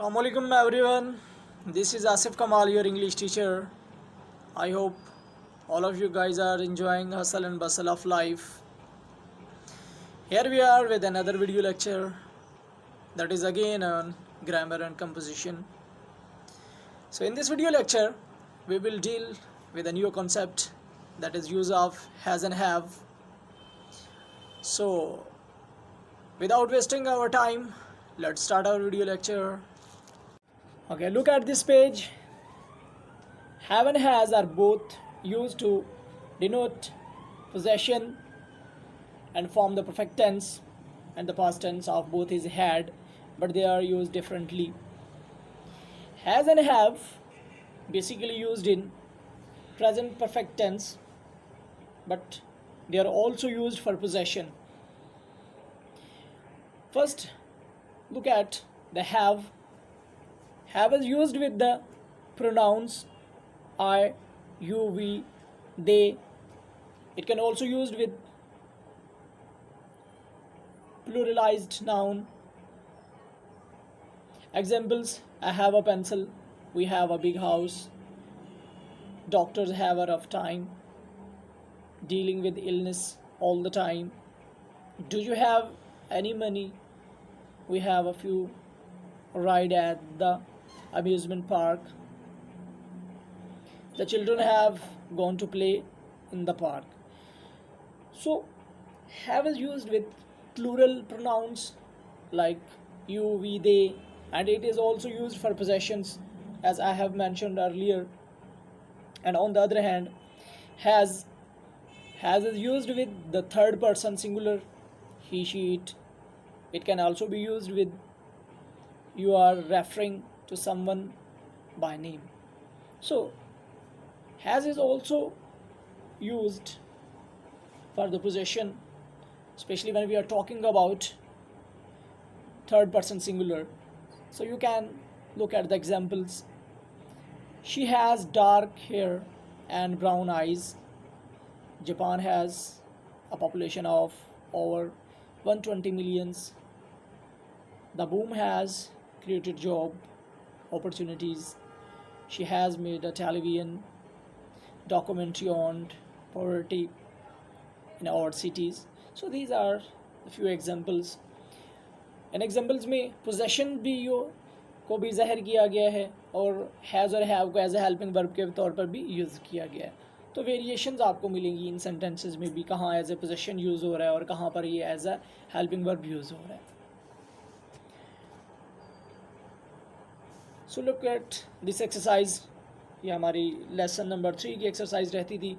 Assalamualaikum everyone. This is Asif Kamal, your English teacher. I hope all of you guys are enjoying hustle and bustle of life. Here we are with another video lecture that is again on grammar and composition. So in this video lecture, we will deal with a new concept that is use of has and have. So without wasting our time, let's start our video lecture. Okay, look at this page. Have and has are both used to denote possession and form the perfect tense, and the past tense of both is had, but they are used differently. Has and have basically used in present perfect tense, but they are also used for possession. First, look at the have. Have is used with the pronouns I, you, we, they. It can also used with pluralized noun. Examples: I have a pencil, we have a big house, doctors have a rough time, dealing with illness all the time. Do you have any money? We have a few ride at the amusement park. The children have gone to play in the park. So have is used with plural pronouns like you, we, they, and it is also used for possessions, as I have mentioned earlier. And on the other hand, has is used with the third person singular, he, she, it. It can also be used with you are referring to someone by name. So has is also used for the possession, especially when we are talking about third person singular. So you can look at the examples. She has dark hair and brown eyes. Japan has a population of over 120 millions. The boom has created job opportunities. She has made a television documentary on poverty in our cities. So these are a few examples. In examples में possession भी को भी ज़ाहिर किया गया है और has और हैव को एज ए हेल्पिंग वर्ब के तौर पर भी यूज़ किया गया है. तो वेरिएशंस आपको मिलेंगी इन सेंटेंसेस में भी, कहाँ एज ए पोजेशन यूज़ हो रहा है और कहाँ पर ये as a helping verb use हो रहा है. So look at this exercise. ये हमारी लेसन नंबर 3 की एक्सरसाइज रहती थी,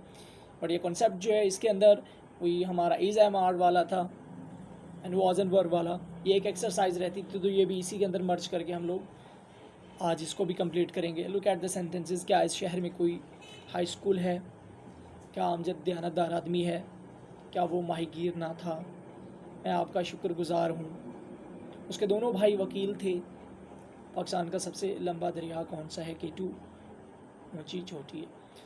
और ये कॉन्सेप्ट जो है इसके अंदर वही हमारा इज़ एम आर वाला था एंड वाज एंड वर्ब वाला. ये एक एक्सरसाइज रहती थी, तो ये भी इसी के अंदर मर्ज करके हम लोग आज इसको भी कंप्लीट करेंगे. Look at the sentences. क्या इस शहर में कोई हाई स्कूल है? क्या अमजद दयानतदार आदमी है? क्या वो माहीगीर ना था? मैं आपका शुक्रगुजार हूँ. उसके दोनों भाई वकील थे. पाकिस्तान का सबसे लंबा दरिया कौन सा है? K2 ऊँची छोटी है.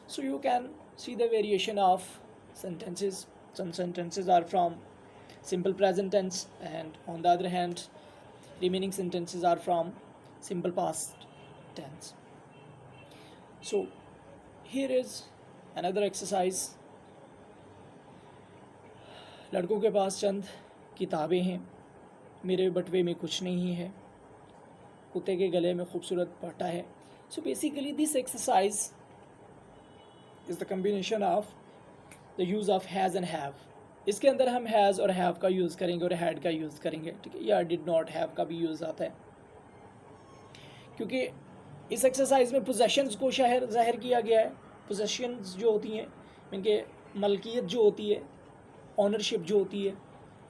So you can see the variation of sentences. Some sentences are from simple present tense, and on the other hand, remaining sentences are from simple past tense. So here is another exercise. लड़कों के पास चंद किताबें हैं, मेरे बटवे में कुछ नहीं है, कुत्ते के गले में खूबसूरत पट्टा है. So basically this exercise is the combination of the use of has and have. इसके अंदर हम हैज़ और हैव का यूज़ करेंगे और हैड का यूज़ करेंगे, ठीक है, या डिड नॉट हैव का भी यूज़ आता है, क्योंकि इस एक्सरसाइज में पोजेशंस को ज़ाहिर किया गया है. पोजेशंस जो होती हैं, इनके मलकियत जो होती है, ऑनरशिप जो होती है,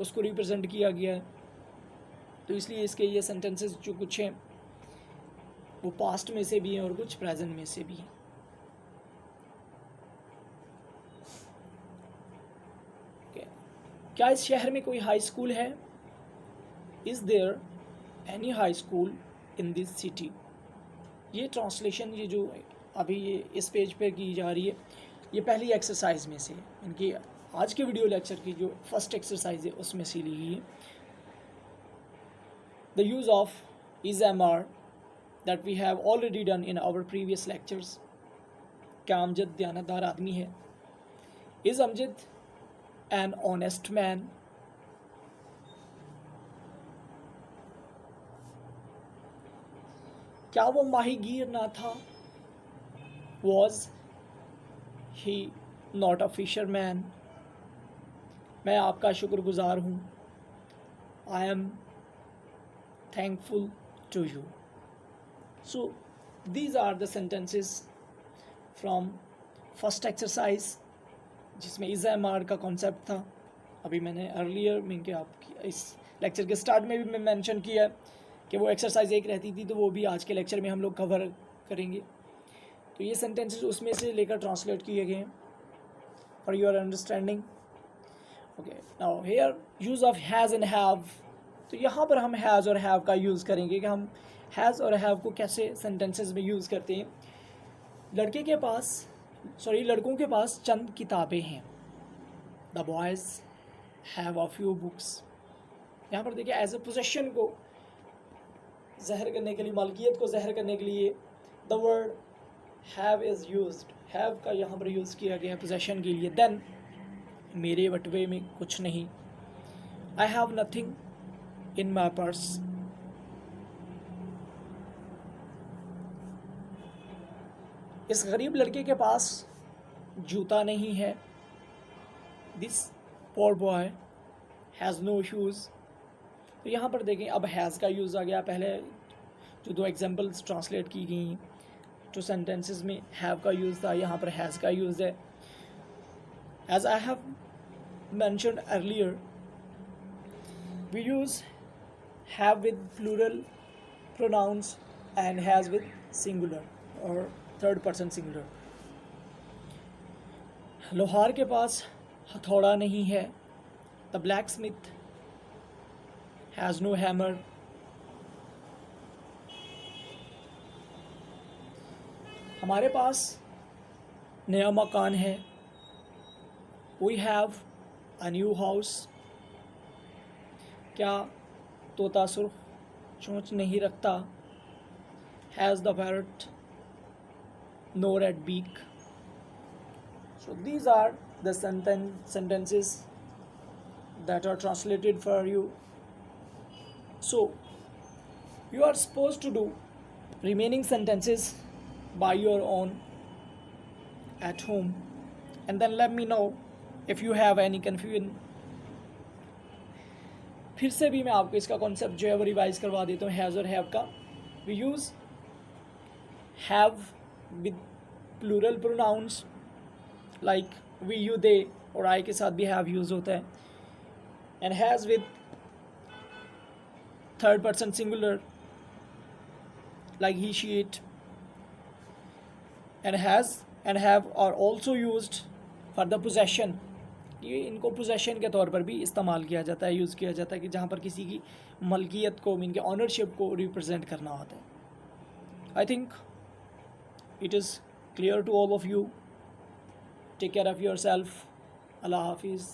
उसको रिप्रेजेंट किया गया है. तो इसलिए इसके ये सेंटेंसेस जो कुछ हैं वो पास्ट में से भी हैं और कुछ प्रेजेंट में से भी हैं. क्या इस शहर में कोई हाई स्कूल है? Is there any high school in this city? ये ट्रांसलेशन ये जो अभी ये इस पेज पे की जा रही है, ये पहली एक्सरसाइज में से इनकी आज के वीडियो लेक्चर की जो फर्स्ट एक्सरसाइज है उसमें से ली गई है. The use of is M R that we have already done in our previous lectures. क्या अमजद दयानतदार आदमी है? Is Amjad an honest man? क्या वो माहीगीर ना था? Was he not a fisherman? मैं आपका शुक्रगुजार हूँ. I am thankful to you. So these are the sentences from first exercise, जिसमें इज़ एम आर का कॉन्सेप्ट था. अभी मैंने अर्लियर में कि आपकी इस लेक्चर के स्टार्ट में भी मैं मेंशन किया है कि वो एक्सरसाइज एक रहती थी, तो वो भी आज के लेक्चर में हम लोग कवर करेंगे. तो ये सेंटेंसेस उसमें से लेकर ट्रांसलेट किए गए हैं for your understanding. Okay, now here use of has and have. तो यहाँ पर हम हैज़ और हैव का यूज़ करेंगे कि हम हैज़ और हैव को कैसे सेंटेंसेस में यूज़ करते हैं. लड़कों के पास चंद किताबें हैं. The boys have a few books. यहाँ पर देखिए एज ए पोजेशन को ज़हर करने के लिए, मालकियत को ज़हर करने के लिए the word have is used. Have का यहाँ पर यूज़ किया गया है पोजेशन के लिए. देन मेरे बटवे में कुछ नहीं. I have nothing in my purse. इस गरीब लड़के के पास जूता नहीं है. This poor boy has no shoes. तो यहाँ पर देखें अब हैज़ का यूज़ आ गया. पहले जो दो एग्जांपल्स ट्रांसलेट की गई तो सेंटेंसेस में हैव का यूज़ था, यहाँ पर हैज़ का यूज़ है. As I have mentioned earlier, we use have with plural pronouns and has with singular or third person singular. लोहार के पास हथौड़ा नहीं है. The blacksmith has no hammer. हमारे पास नया मकान है. We have a new house. क्या तोता सुर्ख चोंच नहीं रखता. Has the parrot no red beak. So these are the sentences that are translated for you. So you are supposed to do remaining sentences by your own at home, and then let me know if you have any confusion. फिर से भी मैं आपको इसका concept जो है वो revise करवा देता हूँ हैज़ और हैव का. We use have with plural pronouns like we, you, they और आई के साथ भी हैव यूज़ होता है. And has with third person singular like he, she, it. And has and have are also used for the possession. ये इनको possession के तौर पर भी इस्तेमाल किया जाता है, यूज़ किया जाता है कि जहाँ पर किसी की मलकियत को, इनके ऑनरशिप को रिप्रेजेंट करना होता है. I think it is clear to all of you. Take care of yourself. अल्लाह हाफिज़.